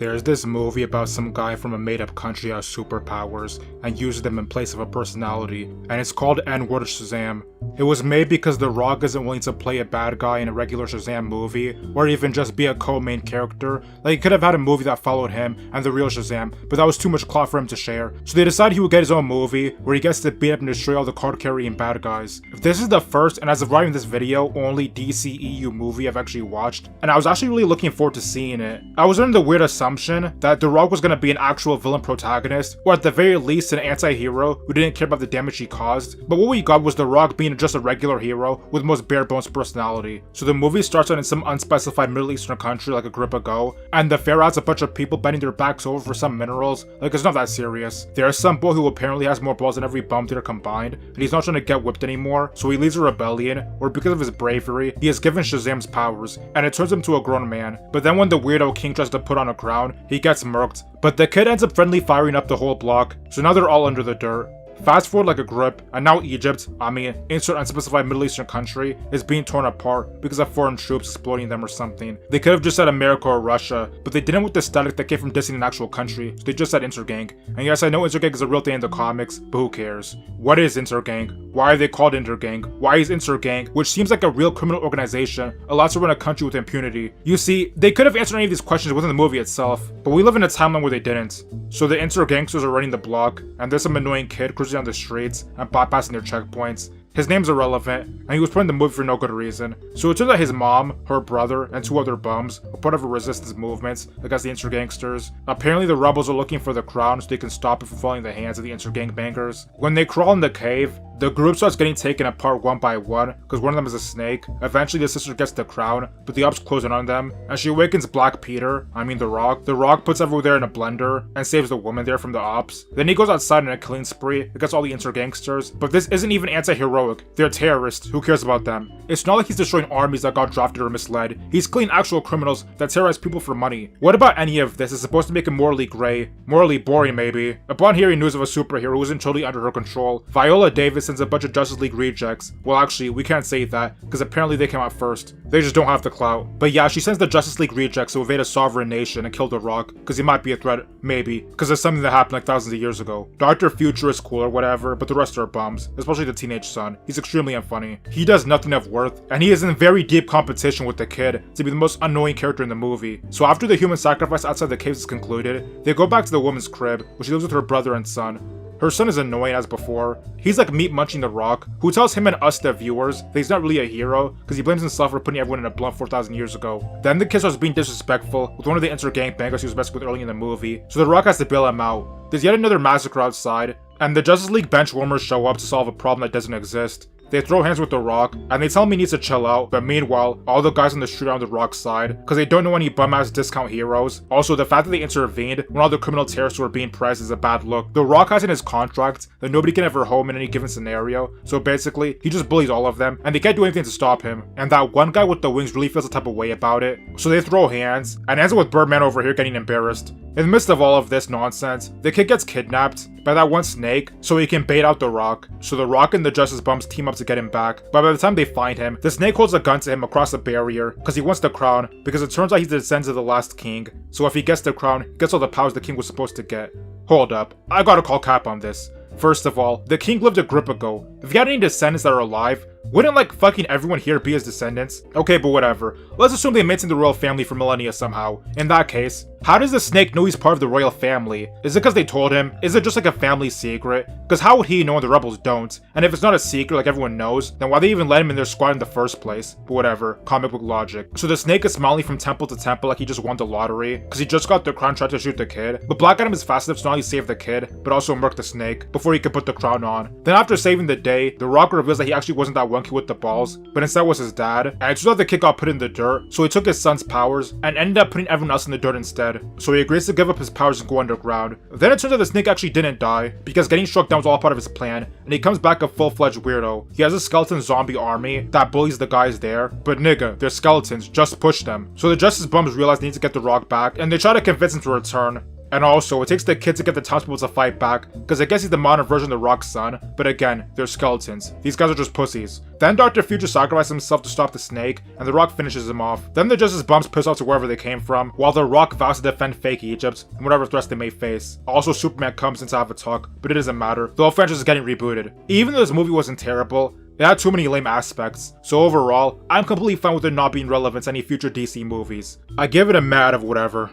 There's this movie about some guy from a made-up country who has superpowers and uses them in place of a personality, and it's called N-Word Shazam. It was made because The Rock isn't willing to play a bad guy in a regular Shazam movie, or even just be a co-main character. Like, he could have had a movie that followed him and the real Shazam, but that was too much clout for him to share. So they decided he would get his own movie, where he gets to beat up and destroy all the card-carrying bad guys. This is the first, and as of writing this video, only DCEU movie I've actually watched, and I was actually really looking forward to seeing it. I was under the weird assumption that The Rock was going to be an actual villain protagonist, or at the very least an anti-hero who didn't care about the damage he caused, but what we got was The Rock being just a regular hero with the most bare-bones personality. So the movie starts out in some unspecified Middle Eastern country like Agrippa Go, and the fair has a bunch of people bending their backs over for some minerals. Like, it's not that serious. There's some boy who apparently has more balls than every bum theater combined, and he's not trying to get whipped anymore, so he leads a rebellion, where because of his bravery, he is given Shazam's powers, and it turns him to a grown man. But then when the weirdo king tries to put on a crown, he gets murked, but the kid ends up friendly firing up the whole block, so now they're all under the dirt. Fast forward like a grip, and now Egypt, insert unspecified Middle Eastern country, is being torn apart because of foreign troops exploiting them or something. They could have just said America or Russia, but they didn't with the static that came from dissing an actual country, so they just said Intergang. And yes, I know Intergang is a real thing in the comics, but who cares? What is Intergang? Why are they called Intergang? Why is Intergang, which seems like a real criminal organization, allowed to run a country with impunity? You see, they could have answered any of these questions within the movie itself, but we live in a timeline where they didn't. So the Intergangsters are running the block, and there's some annoying kid cruising on the streets and bypassing their checkpoints. His name's irrelevant, and he was put in the movie for no good reason. So it turns out his mom, her brother, and two other bums were part of a resistance movement against the Intergangsters. Apparently the rebels are looking for the crown so they can stop it from falling in the hands of the Intergangbangers. When they crawl in the cave, the group starts getting taken apart one by one, because one of them is a snake. Eventually the sister gets the crown, but the ops close in on them, and she awakens Black Peter, The Rock. The Rock puts everyone there in a blender, and saves the woman there from the ops. Then he goes outside in a killing spree against all the Intergangsters, but this isn't even anti-heroic. They're terrorists, who cares about them? It's not like he's destroying armies that got drafted or misled. He's killing actual criminals that terrorize people for money. What about any of this is supposed to make him morally gray? Morally boring, maybe? Upon hearing news of a superhero who isn't totally under her control, Viola Davis sends a bunch of Justice League rejects. Well, actually, we can't say that, because apparently they came out first. They just don't have the clout. But yeah, she sends the Justice League rejects to invade a sovereign nation and kill The Rock, because he might be a threat, maybe, because it's something that happened like thousands of years ago. Dr. Future is cool or whatever, but the rest are bums, especially the teenage son. He's extremely unfunny. He does nothing of worth, and he is in very deep competition with the kid to be the most annoying character in the movie. So after the human sacrifice outside the caves is concluded, they go back to the woman's crib, where she lives with her brother and son. Her son is annoying as before. He's like meat munching The Rock, who tells him and us, the viewers, that he's not really a hero, because he blames himself for putting everyone in a blunt 4,000 years ago. Then the kid starts being disrespectful with one of the Intergangbangers he was messing with early in the movie, so The Rock has to bail him out. There's yet another massacre outside, and the Justice League benchwarmers show up to solve a problem that doesn't exist. They throw hands with The Rock, and they tell him he needs to chill out, but meanwhile, all the guys on the street are on The Rock's side, because they don't know any bum-ass discount heroes. Also, the fact that they intervened when all the criminal terrorists were being pressed is a bad look. The Rock has in his contract that nobody can ever home in any given scenario, so basically, he just bullies all of them, and they can't do anything to stop him. And that one guy with the wings really feels the type of way about it, so they throw hands, and ends up with Birdman over here getting embarrassed. In the midst of all of this nonsense, the kid gets kidnapped by that one snake so he can bait out The Rock. So The Rock and the Justice Bums team up to get him back, but by the time they find him, the snake holds a gun to him across the barrier because he wants the crown, because it turns out he's the descendant of the last king. So if he gets the crown, he gets all the powers the king was supposed to get. Hold up, I gotta call cap on this. First of all, the king lived a grip ago. If he had any descendants that are alive, wouldn't like fucking everyone here be his descendants? Okay, but whatever. Let's assume they maintained the royal family for millennia somehow. In that case, how does the snake know he's part of the royal family? Is it because they told him? Is it just like a family secret? Because how would he know and the rebels don't? And if it's not a secret like everyone knows, then why they even let him in their squad in the first place? But whatever, comic book logic. So the snake is smiling from temple to temple like he just won the lottery, because he just got the crown trying to shoot the kid. But Black Adam is fast enough to not only save the kid, but also murk the snake before he could put the crown on. Then after saving the day, The Rock reveals that he actually wasn't that one kid with the balls, but instead was his dad. And it turns out the kid got put in the dirt, so he took his son's powers and ended up putting everyone else in the dirt instead. So he agrees to give up his powers and go underground. Then it turns out the snake actually didn't die, because getting struck down was all part of his plan, and he comes back a full-fledged weirdo. He has a skeleton zombie army that bullies the guys there, but nigga, they're skeletons, just push them. So the Justice Bums realize they need to get The Rock back, and they try to convince him to return. And also, it takes the kid to get the townspeople to fight back, because I guess he's the modern version of the Rock's son, but again, they're skeletons. These guys are just pussies. Then Dr. Future sacrifices himself to stop the snake, and the Rock finishes him off. Then the Justice bumps piss off to wherever they came from, while the Rock vows to defend fake Egypt, and whatever threats they may face. Also, Superman comes in to have a talk, but it doesn't matter. The whole franchise is getting rebooted. Even though this movie wasn't terrible, it had too many lame aspects, so overall, I'm completely fine with it not being relevant to any future DC movies. I give it a meh out of whatever.